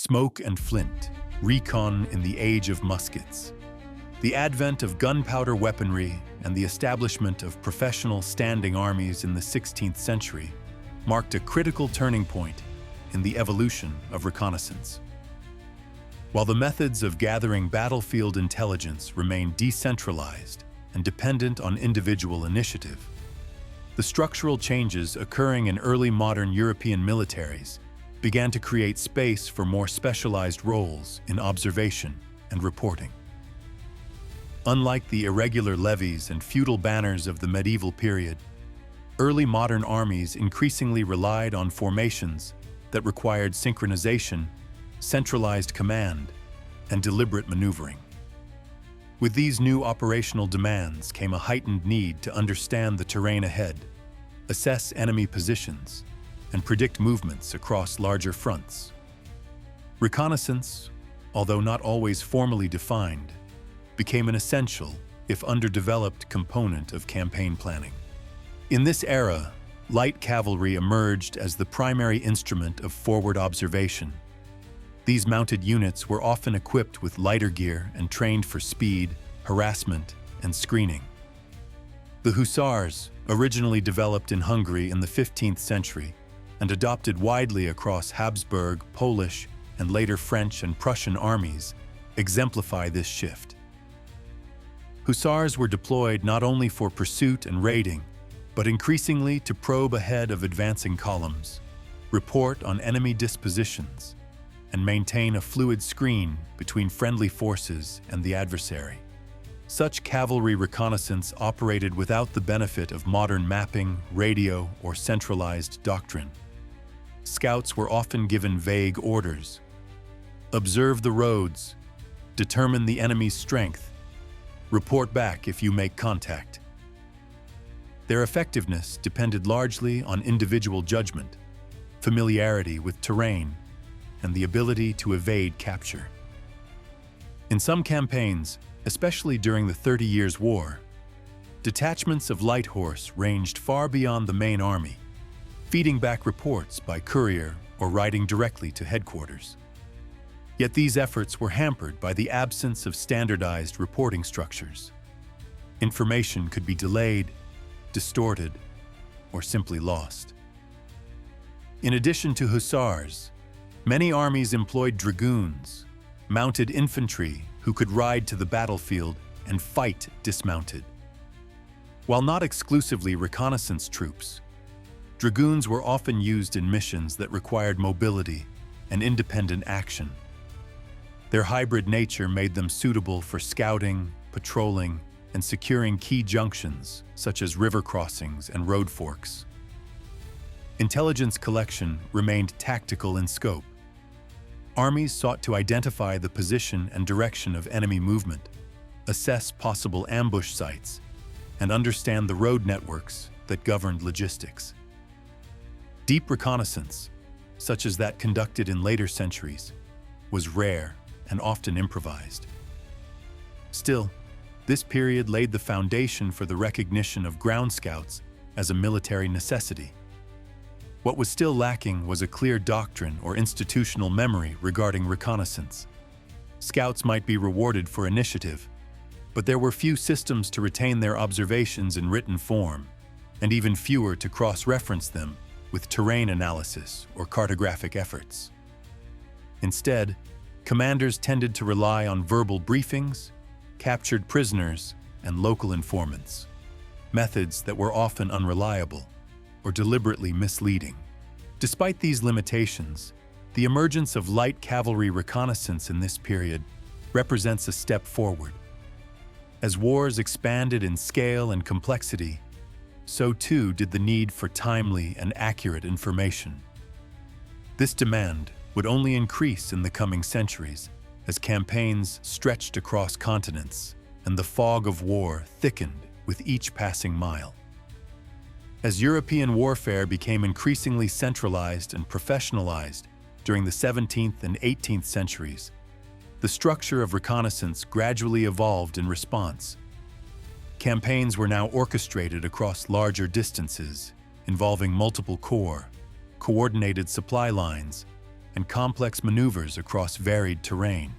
Smoke and Flint, Recon in the age of muskets. The advent of gunpowder weaponry and the establishment of professional standing armies in the 16th century marked a critical turning point in the evolution of reconnaissance. While the methods of gathering battlefield intelligence remained decentralized and dependent on individual initiative, the structural changes occurring in early modern European militaries began to create space for more specialized roles in observation and reporting. Unlike the irregular levies and feudal banners of the medieval period, early modern armies increasingly relied on formations that required synchronization, centralized command, and deliberate maneuvering. With these new operational demands came a heightened need to understand the terrain ahead, assess enemy positions, and predict movements across larger fronts. Reconnaissance, although not always formally defined, became an essential, if underdeveloped, component of campaign planning. In this era, light cavalry emerged as the primary instrument of forward observation. These mounted units were often equipped with lighter gear and trained for speed, harassment, and screening. The hussars, originally developed in Hungary in the 15th century and adopted widely across Habsburg, Polish, and later French and Prussian armies, exemplify this shift. Hussars were deployed not only for pursuit and raiding, but increasingly to probe ahead of advancing columns, report on enemy dispositions, and maintain a fluid screen between friendly forces and the adversary. Such cavalry reconnaissance operated without the benefit of modern mapping, radio, or centralized doctrine. Scouts were often given vague orders. Observe the roads, determine the enemy's strength, report back if you make contact. Their effectiveness depended largely on individual judgment, familiarity with terrain, and the ability to evade capture. In some campaigns, especially during the 30 Years' War, detachments of light horse ranged far beyond the main army, feeding back reports by courier or riding directly to headquarters. Yet these efforts were hampered by the absence of standardized reporting structures. Information could be delayed, distorted, or simply lost. In addition to hussars, many armies employed dragoons, mounted infantry who could ride to the battlefield and fight dismounted. While not exclusively reconnaissance troops, dragoons were often used in missions that required mobility and independent action. Their hybrid nature made them suitable for scouting, patrolling, and securing key junctions such as river crossings and road forks. Intelligence collection remained tactical in scope. Armies sought to identify the position and direction of enemy movement, assess possible ambush sites, and understand the road networks that governed logistics. Deep reconnaissance, such as that conducted in later centuries, was rare and often improvised. Still, this period laid the foundation for the recognition of ground scouts as a military necessity. What was still lacking was a clear doctrine or institutional memory regarding reconnaissance. Scouts might be rewarded for initiative, but there were few systems to retain their observations in written form, and even fewer to cross-reference them with terrain analysis or cartographic efforts. Instead, commanders tended to rely on verbal briefings, captured prisoners, and local informants, methods that were often unreliable or deliberately misleading. Despite these limitations, the emergence of light cavalry reconnaissance in this period represents a step forward. As wars expanded in scale and complexity, so too did the need for timely and accurate information. This demand would only increase in the coming centuries as campaigns stretched across continents and the fog of war thickened with each passing mile. As European warfare became increasingly centralized and professionalized during the 17th and 18th centuries, the structure of reconnaissance gradually evolved in response. Campaigns were now orchestrated across larger distances, involving multiple corps, coordinated supply lines, and complex maneuvers across varied terrain.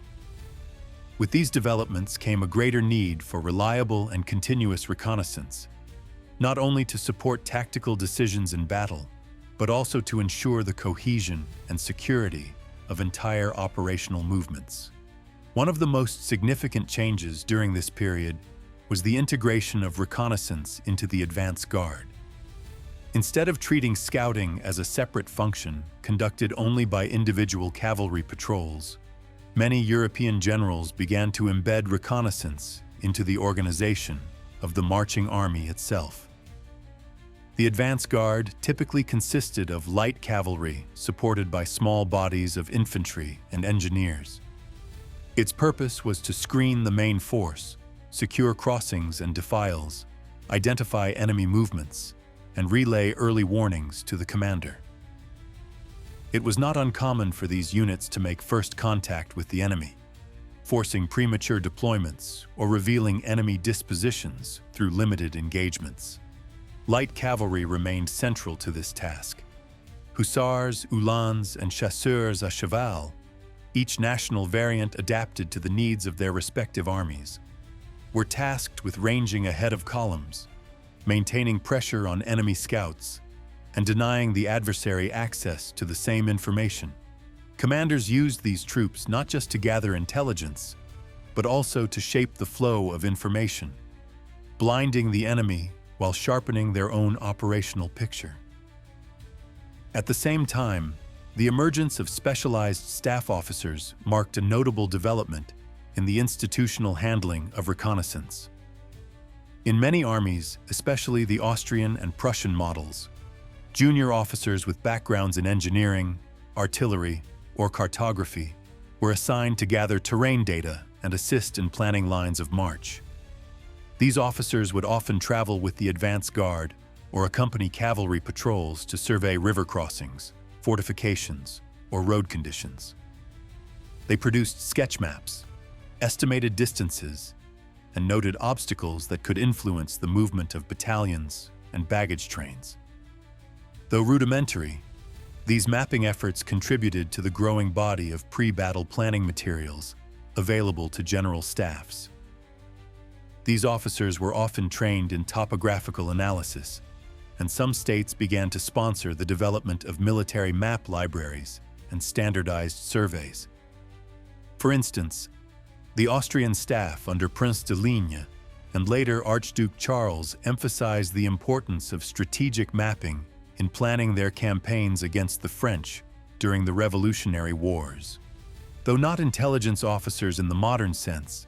With these developments came a greater need for reliable and continuous reconnaissance, not only to support tactical decisions in battle, but also to ensure the cohesion and security of entire operational movements. One of the most significant changes during this period was the integration of reconnaissance into the advance guard. Instead of treating scouting as a separate function conducted only by individual cavalry patrols, many European generals began to embed reconnaissance into the organization of the marching army itself. The advance guard typically consisted of light cavalry supported by small bodies of infantry and engineers. Its purpose was to screen the main force, secure crossings and defiles, identify enemy movements, and relay early warnings to the commander. It was not uncommon for these units to make first contact with the enemy, forcing premature deployments or revealing enemy dispositions through limited engagements. Light cavalry remained central to this task. Hussars, uhlans, and chasseurs à cheval, each national variant adapted to the needs of their respective armies, were tasked with ranging ahead of columns, maintaining pressure on enemy scouts, and denying the adversary access to the same information. Commanders used these troops not just to gather intelligence, but also to shape the flow of information, blinding the enemy while sharpening their own operational picture. At the same time, the emergence of specialized staff officers marked a notable development in the institutional handling of reconnaissance. In many armies, especially the Austrian and Prussian models, junior officers with backgrounds in engineering, artillery, or cartography were assigned to gather terrain data and assist in planning lines of march. These officers would often travel with the advance guard or accompany cavalry patrols to survey river crossings, fortifications, or road conditions. They produced sketch maps, estimated distances, and noted obstacles that could influence the movement of battalions and baggage trains. Though rudimentary, these mapping efforts contributed to the growing body of pre-battle planning materials available to general staffs. These officers were often trained in topographical analysis, and some states began to sponsor the development of military map libraries and standardized surveys. For instance, the Austrian staff under Prince de Ligne and later Archduke Charles emphasized the importance of strategic mapping in planning their campaigns against the French during the Revolutionary Wars. Though not intelligence officers in the modern sense,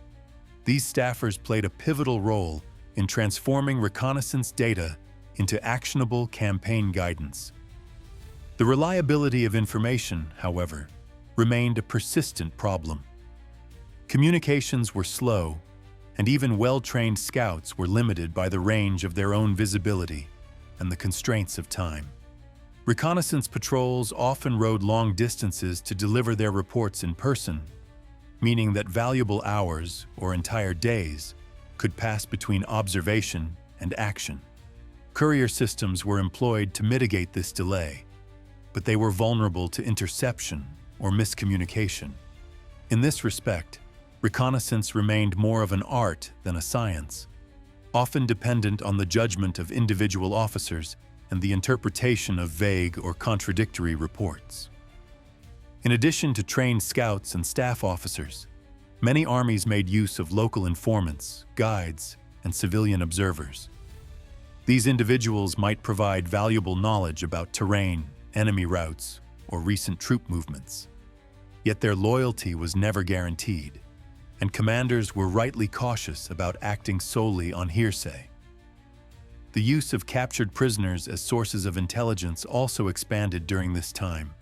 these staffers played a pivotal role in transforming reconnaissance data into actionable campaign guidance. The reliability of information, however, remained a persistent problem. Communications were slow, and even well-trained scouts were limited by the range of their own visibility and the constraints of time. Reconnaissance patrols often rode long distances to deliver their reports in person, meaning that valuable hours or entire days could pass between observation and action. Courier systems were employed to mitigate this delay, but they were vulnerable to interception or miscommunication. In this respect, reconnaissance remained more of an art than a science, often dependent on the judgment of individual officers and the interpretation of vague or contradictory reports. In addition to trained scouts and staff officers, many armies made use of local informants, guides, and civilian observers. These individuals might provide valuable knowledge about terrain, enemy routes, or recent troop movements. Yet their loyalty was never guaranteed, and commanders were rightly cautious about acting solely on hearsay. The use of captured prisoners as sources of intelligence also expanded during this time,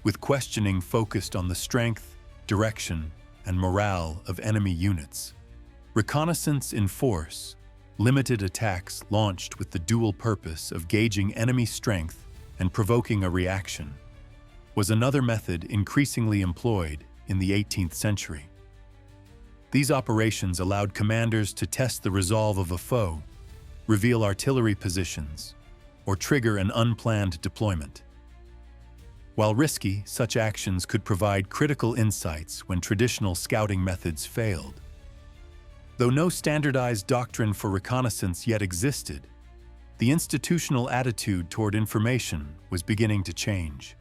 with questioning focused on the strength, direction, and morale of enemy units. Reconnaissance in force, limited attacks launched with the dual purpose of gauging enemy strength and provoking a reaction, was another method increasingly employed in the 18th century. These operations allowed commanders to test the resolve of a foe, reveal artillery positions, or trigger an unplanned deployment. While risky, such actions could provide critical insights when traditional scouting methods failed. Though no standardized doctrine for reconnaissance yet existed, the institutional attitude toward information was beginning to change.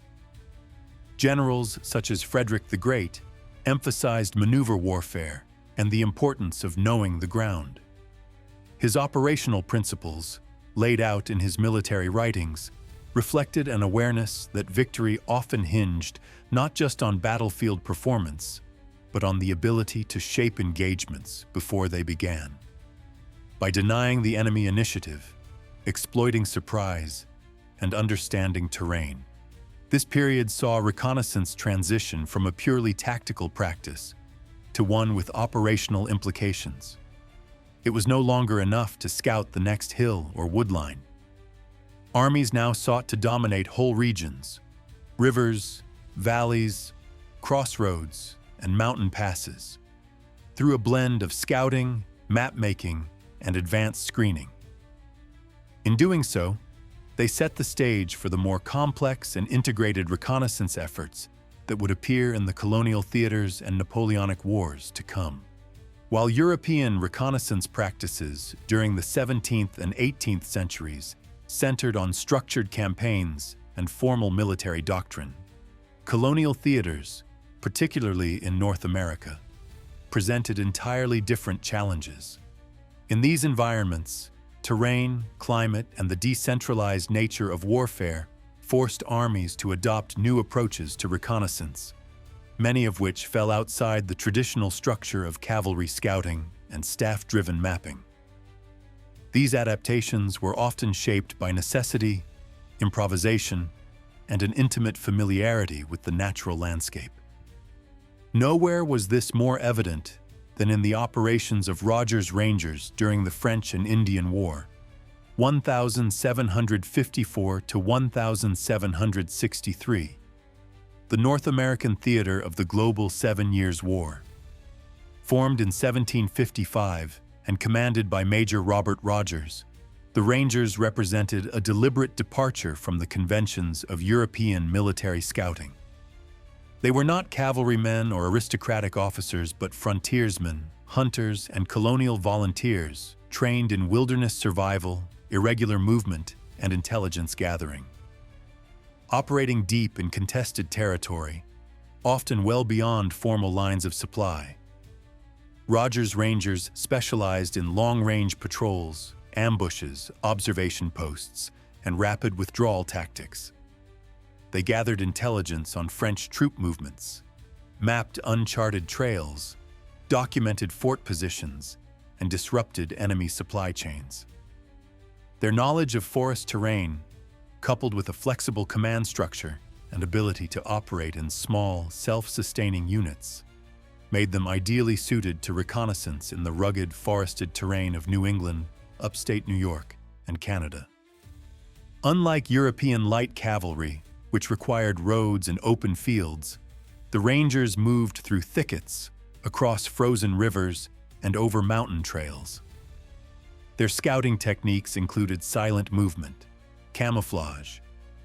Generals such as Frederick the Great emphasized maneuver warfare and the importance of knowing the ground. His operational principles, laid out in his military writings, reflected an awareness that victory often hinged not just on battlefield performance, but on the ability to shape engagements before they began. By denying the enemy initiative, exploiting surprise, and understanding terrain, this period saw reconnaissance transition from a purely tactical practice to one with operational implications. It was no longer enough to scout the next hill or woodline. Armies now sought to dominate whole regions, rivers, valleys, crossroads, and mountain passes, through a blend of scouting, map-making, and advanced screening. In doing so, they set the stage for the more complex and integrated reconnaissance efforts that would appear in the colonial theaters and Napoleonic wars to come. While European reconnaissance practices during the 17th and 18th centuries centered on structured campaigns and formal military doctrine, colonial theaters, particularly in North America, presented entirely different challenges. In these environments, terrain, climate, and the decentralized nature of warfare forced armies to adopt new approaches to reconnaissance, many of which fell outside the traditional structure of cavalry scouting and staff-driven mapping. These adaptations were often shaped by necessity, improvisation, and an intimate familiarity with the natural landscape. Nowhere was this more evident than in the operations of Rogers' Rangers during the French and Indian War, 1754 to 1763, the North American theater of the global 7 Years' War. Formed in 1755 and commanded by Major Robert Rogers, the Rangers represented a deliberate departure from the conventions of European military scouting. They were not cavalrymen or aristocratic officers, but frontiersmen, hunters, and colonial volunteers trained in wilderness survival, irregular movement, and intelligence gathering. Operating deep in contested territory, often well beyond formal lines of supply, Rogers' Rangers specialized in long-range patrols, ambushes, observation posts, and rapid withdrawal tactics. They gathered intelligence on French troop movements, mapped uncharted trails, documented fort positions, and disrupted enemy supply chains. Their knowledge of forest terrain, coupled with a flexible command structure and ability to operate in small, self-sustaining units, made them ideally suited to reconnaissance in the rugged, forested terrain of New England, upstate New York, and Canada. Unlike European light cavalry, which required roads and open fields, the Rangers moved through thickets, across frozen rivers, and over mountain trails. Their scouting techniques included silent movement, camouflage,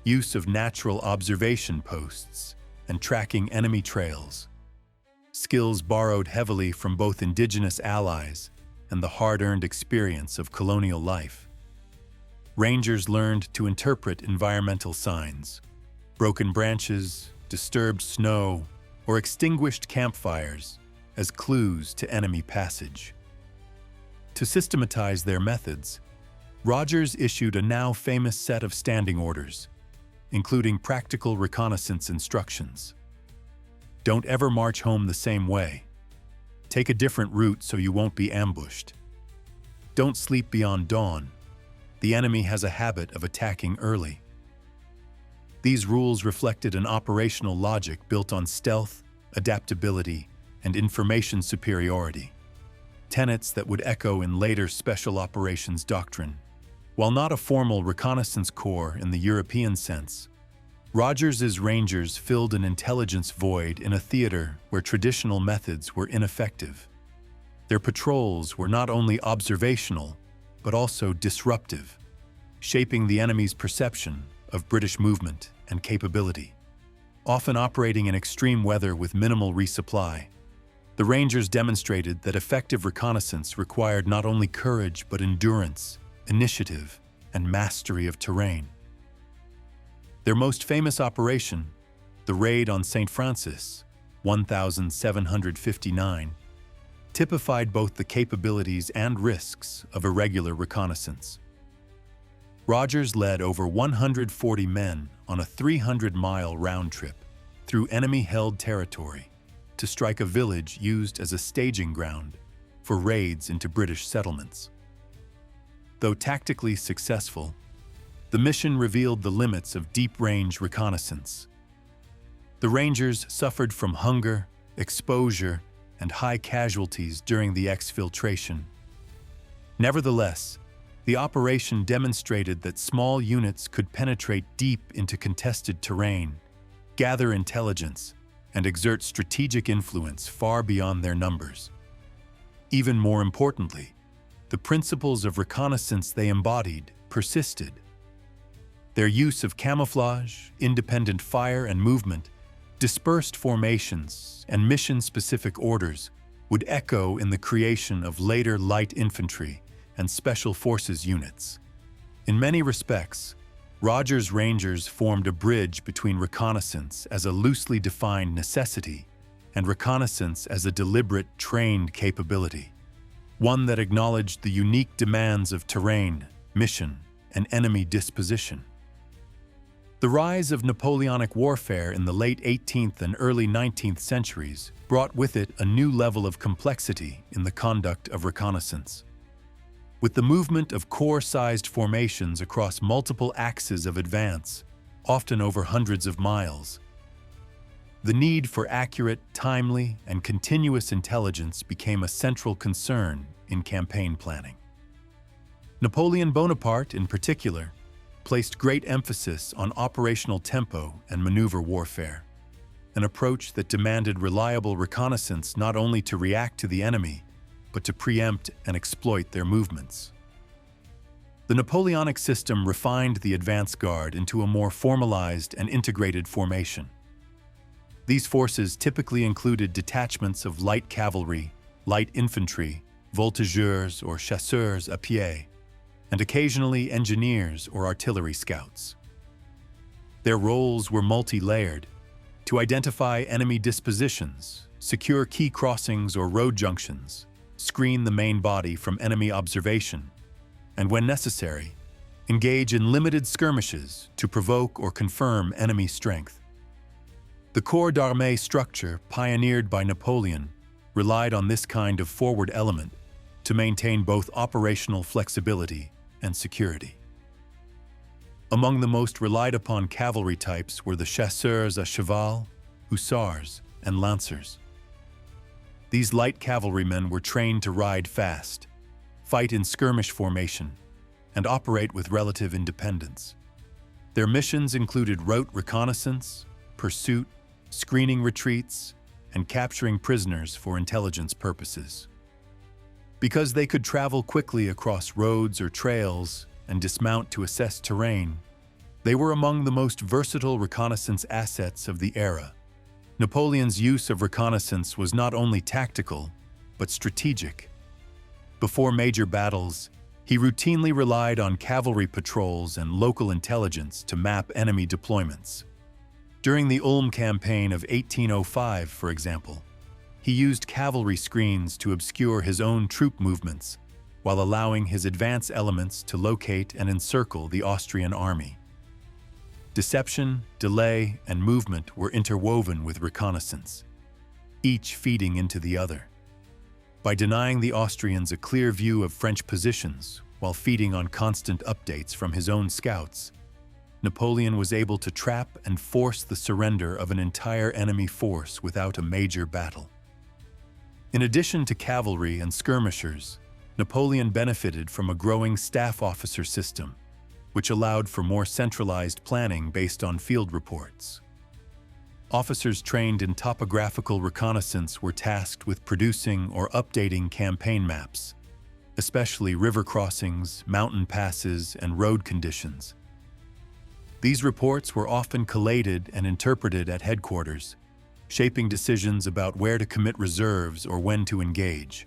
use of natural observation posts, and tracking enemy trails, skills borrowed heavily from both indigenous allies and the hard-earned experience of colonial life. Rangers learned to interpret environmental signs, broken branches, disturbed snow, or extinguished campfires as clues to enemy passage. To systematize their methods, Rogers issued a now famous set of standing orders, including practical reconnaissance instructions. Don't ever march home the same way. Take a different route so you won't be ambushed. Don't sleep beyond dawn. The enemy has a habit of attacking early. These rules reflected an operational logic built on stealth, adaptability, and information superiority, tenets that would echo in later special operations doctrine. While not a formal reconnaissance corps in the European sense, Rogers' Rangers filled an intelligence void in a theater where traditional methods were ineffective. Their patrols were not only observational, but also disruptive, shaping the enemy's perception of British movement and capability. often operating in extreme weather with minimal resupply. The Rangers demonstrated that effective reconnaissance required not only courage but endurance, initiative, and mastery of terrain. Their most famous operation, the Raid on St. Francis, 1759, typified both the capabilities and risks of irregular reconnaissance. Rogers led over 140 men on a 300-mile round trip through enemy-held territory to strike a village used as a staging ground for raids into British settlements. Though tactically successful, the mission revealed the limits of deep-range reconnaissance. The Rangers suffered from hunger, exposure, and high casualties during the exfiltration. Nevertheless, the operation demonstrated that small units could penetrate deep into contested terrain, gather intelligence, and exert strategic influence far beyond their numbers. Even more importantly, the principles of reconnaissance they embodied persisted. Their use of camouflage, independent fire, and movement, dispersed formations, and mission-specific orders would echo in the creation of later light infantry and special forces units. In many respects, Rogers' Rangers formed a bridge between reconnaissance as a loosely defined necessity and reconnaissance as a deliberate, trained capability, one that acknowledged the unique demands of terrain, mission, and enemy disposition. The rise of Napoleonic warfare in the late 18th and early 19th centuries brought with it a new level of complexity in the conduct of reconnaissance. With the movement of corps-sized formations across multiple axes of advance, often over hundreds of miles, the need for accurate, timely, and continuous intelligence became a central concern in campaign planning. Napoleon Bonaparte, in particular, placed great emphasis on operational tempo and maneuver warfare, an approach that demanded reliable reconnaissance not only to react to the enemy, but to preempt and exploit their movements. The Napoleonic system refined the advance guard into a more formalized and integrated formation. These forces typically included detachments of light cavalry, light infantry, voltigeurs or chasseurs à pied, and occasionally engineers or artillery scouts. Their roles were multi-layered: to identify enemy dispositions, secure key crossings or road junctions, screen the main body from enemy observation, and when necessary, engage in limited skirmishes to provoke or confirm enemy strength. The corps d'armée structure pioneered by Napoleon relied on this kind of forward element to maintain both operational flexibility and security. Among the most relied upon cavalry types were the chasseurs à cheval, hussars, and lancers. These light cavalrymen were trained to ride fast, fight in skirmish formation, and operate with relative independence. Their missions included route reconnaissance, pursuit, screening retreats, and capturing prisoners for intelligence purposes. Because they could travel quickly across roads or trails and dismount to assess terrain, they were among the most versatile reconnaissance assets of the era. Napoleon's use of reconnaissance was not only tactical, but strategic. Before major battles, he routinely relied on cavalry patrols and local intelligence to map enemy deployments. During the Ulm campaign of 1805, for example, he used cavalry screens to obscure his own troop movements, while allowing his advance elements to locate and encircle the Austrian army. Deception, delay, and movement were interwoven with reconnaissance, each feeding into the other. By denying the Austrians a clear view of French positions while feeding on constant updates from his own scouts, Napoleon was able to trap and force the surrender of an entire enemy force without a major battle. In addition to cavalry and skirmishers, Napoleon benefited from a growing staff officer system, which allowed for more centralized planning based on field reports. Officers trained in topographical reconnaissance were tasked with producing or updating campaign maps, especially river crossings, mountain passes, and road conditions. These reports were often collated and interpreted at headquarters, shaping decisions about where to commit reserves or when to engage.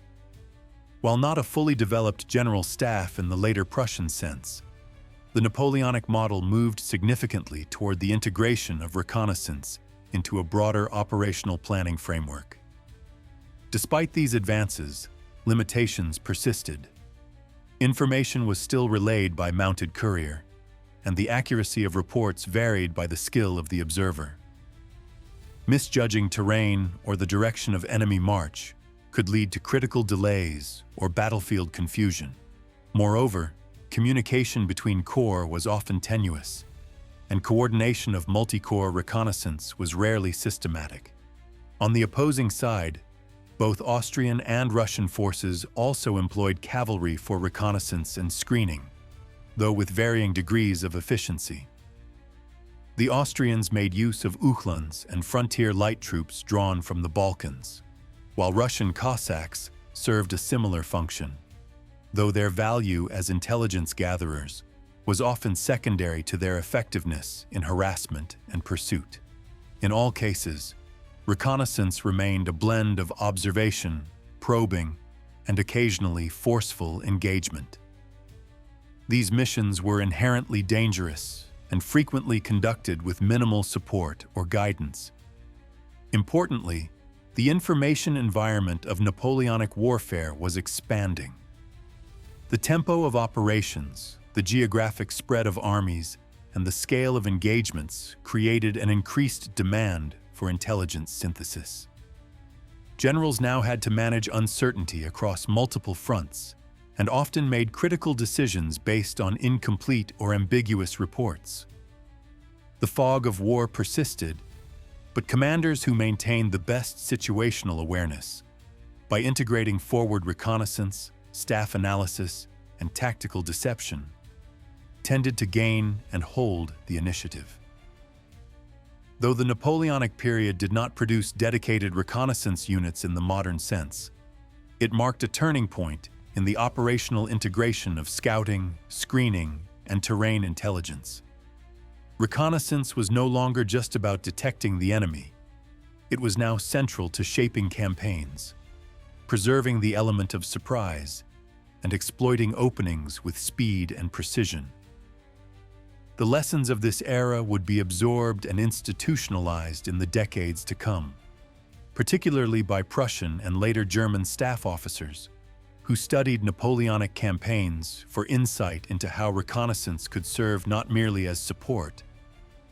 While not a fully developed general staff in the later Prussian sense, the Napoleonic model moved significantly toward the integration of reconnaissance into a broader operational planning framework. Despite these advances, limitations persisted. Information was still relayed by mounted courier, and the accuracy of reports varied by the skill of the observer. Misjudging terrain or the direction of enemy march could lead to critical delays or battlefield confusion. Moreover, communication between corps was often tenuous, and coordination of multi-corps reconnaissance was rarely systematic. On the opposing side, both Austrian and Russian forces also employed cavalry for reconnaissance and screening, though with varying degrees of efficiency. The Austrians made use of Uhlans and frontier light troops drawn from the Balkans, while Russian Cossacks served a similar function, though their value as intelligence gatherers was often secondary to their effectiveness in harassment and pursuit. In all cases, reconnaissance remained a blend of observation, probing, and occasionally forceful engagement. These missions were inherently dangerous and frequently conducted with minimal support or guidance. Importantly, the information environment of Napoleonic warfare was expanding. The tempo of operations, the geographic spread of armies, and the scale of engagements created an increased demand for intelligence synthesis. Generals now had to manage uncertainty across multiple fronts and often made critical decisions based on incomplete or ambiguous reports. The fog of war persisted, but commanders who maintained the best situational awareness, by integrating forward reconnaissance, staff analysis, and tactical deception, tended to gain and hold the initiative. Though the Napoleonic period did not produce dedicated reconnaissance units in the modern sense, it marked a turning point in the operational integration of scouting, screening, and terrain intelligence. Reconnaissance was no longer just about detecting the enemy. It was now central to shaping campaigns, preserving the element of surprise, and exploiting openings with speed and precision. The lessons of this era would be absorbed and institutionalized in the decades to come, particularly by Prussian and later German staff officers, who studied Napoleonic campaigns for insight into how reconnaissance could serve not merely as support,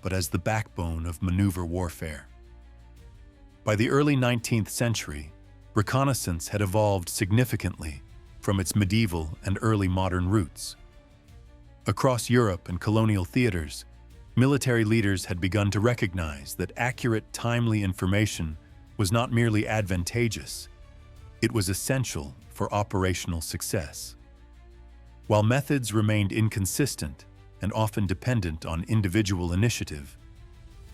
but as the backbone of maneuver warfare. By the early 19th century, reconnaissance had evolved significantly from its medieval and early modern roots. Across Europe and colonial theaters, military leaders had begun to recognize that accurate, timely information was not merely advantageous, it was essential for operational success. While methods remained inconsistent and often dependent on individual initiative,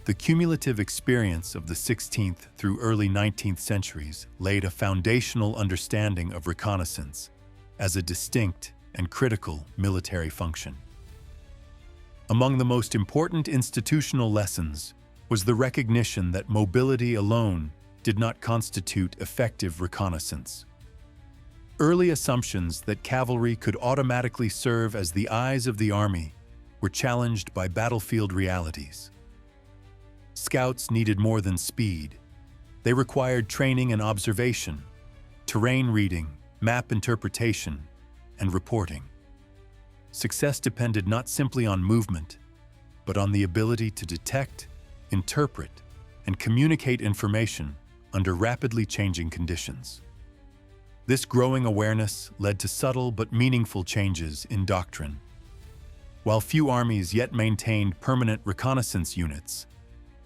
the cumulative experience of the 16th through early 19th centuries laid a foundational understanding of reconnaissance as a distinct and critical military function. Among the most important institutional lessons was the recognition that mobility alone did not constitute effective reconnaissance. Early assumptions that cavalry could automatically serve as the eyes of the army were challenged by battlefield realities. Scouts needed more than speed. They required training and observation, terrain reading, map interpretation, and reporting. Success depended not simply on movement, but on the ability to detect, interpret, and communicate information under rapidly changing conditions. This growing awareness led to subtle but meaningful changes in doctrine. While few armies yet maintained permanent reconnaissance units,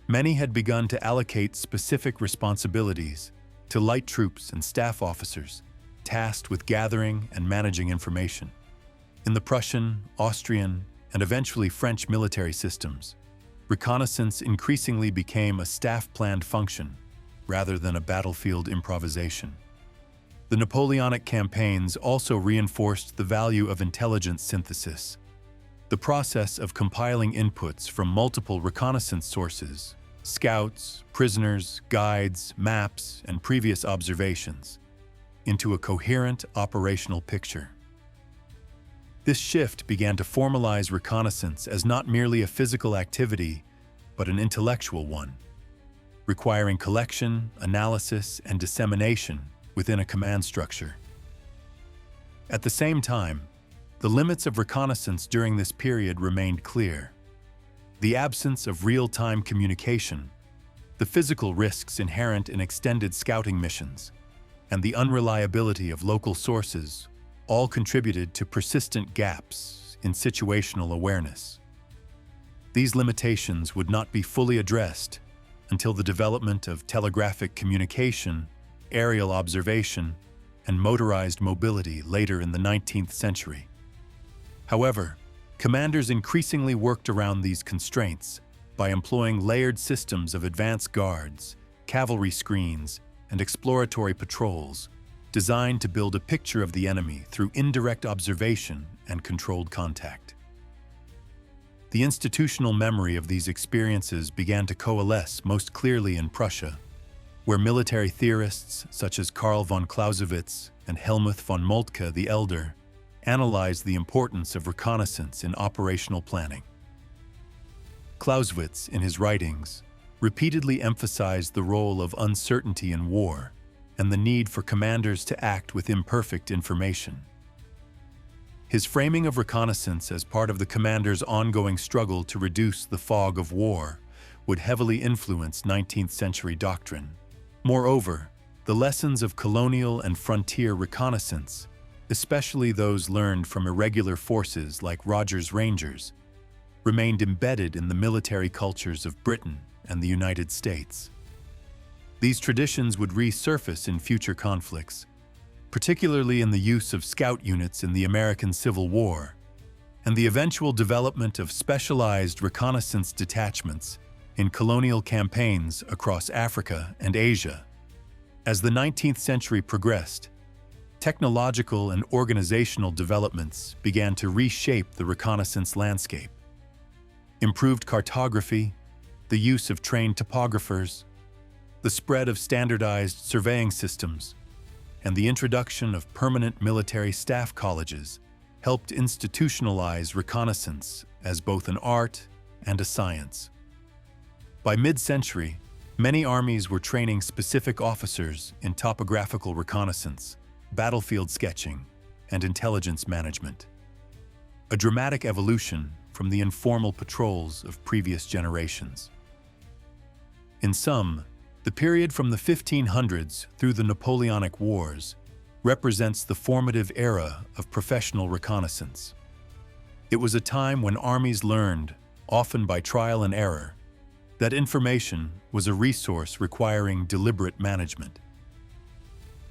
many had begun to allocate specific responsibilities to light troops and staff officers tasked with gathering and managing information. In the Prussian, Austrian, and eventually French military systems, reconnaissance increasingly became a staff-planned function rather than a battlefield improvisation. The Napoleonic campaigns also reinforced the value of intelligence synthesis. The process of compiling inputs from multiple reconnaissance sources, scouts, prisoners, guides, maps, and previous observations, into a coherent operational picture. This shift began to formalize reconnaissance as not merely a physical activity, but an intellectual one, requiring collection, analysis, and dissemination within a command structure. At the same time, the limits of reconnaissance during this period remained clear. The absence of real-time communication, the physical risks inherent in extended scouting missions, and the unreliability of local sources all contributed to persistent gaps in situational awareness. These limitations would not be fully addressed until the development of telegraphic communication, aerial observation, and motorized mobility later in the 19th century. However, commanders increasingly worked around these constraints by employing layered systems of advance guards, cavalry screens, and exploratory patrols designed to build a picture of the enemy through indirect observation and controlled contact. The institutional memory of these experiences began to coalesce most clearly in Prussia, where military theorists such as Karl von Clausewitz and Helmuth von Moltke the Elder analyzed the importance of reconnaissance in operational planning. Clausewitz, in his writings, repeatedly emphasized the role of uncertainty in war and the need for commanders to act with imperfect information. His framing of reconnaissance as part of the commander's ongoing struggle to reduce the fog of war would heavily influence 19th century doctrine. Moreover, the lessons of colonial and frontier reconnaissance, especially those learned from irregular forces like Rogers Rangers, remained embedded in the military cultures of Britain and the United States. These traditions would resurface in future conflicts, particularly in the use of scout units in the American Civil War, and the eventual development of specialized reconnaissance detachments in colonial campaigns across Africa and Asia. As the 19th century progressed, technological and organizational developments began to reshape the reconnaissance landscape. Improved cartography, the use of trained topographers, the spread of standardized surveying systems, and the introduction of permanent military staff colleges helped institutionalize reconnaissance as both an art and a science. By mid-century, many armies were training specific officers in topographical reconnaissance, battlefield sketching, and intelligence management. A dramatic evolution from the informal patrols of previous generations. In sum, the period from the 1500s through the Napoleonic Wars represents the formative era of professional reconnaissance. It was a time when armies learned, often by trial and error, that information was a resource requiring deliberate management.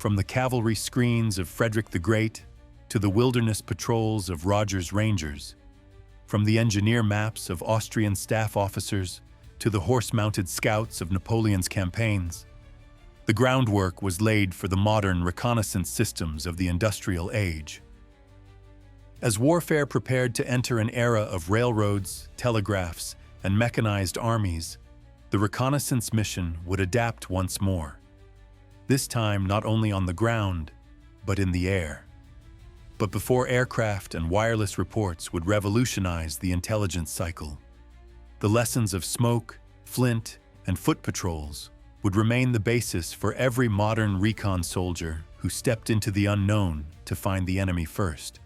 From the cavalry screens of Frederick the Great to the wilderness patrols of Rogers Rangers, from the engineer maps of Austrian staff officers to the horse-mounted scouts of Napoleon's campaigns, the groundwork was laid for the modern reconnaissance systems of the industrial age. As warfare prepared to enter an era of railroads, telegraphs, and mechanized armies, the reconnaissance mission would adapt once more, this time not only on the ground, but in the air. But before aircraft and wireless reports would revolutionize the intelligence cycle, the lessons of smoke, Flint, and foot patrols would remain the basis for every modern recon soldier who stepped into the unknown to find the enemy first.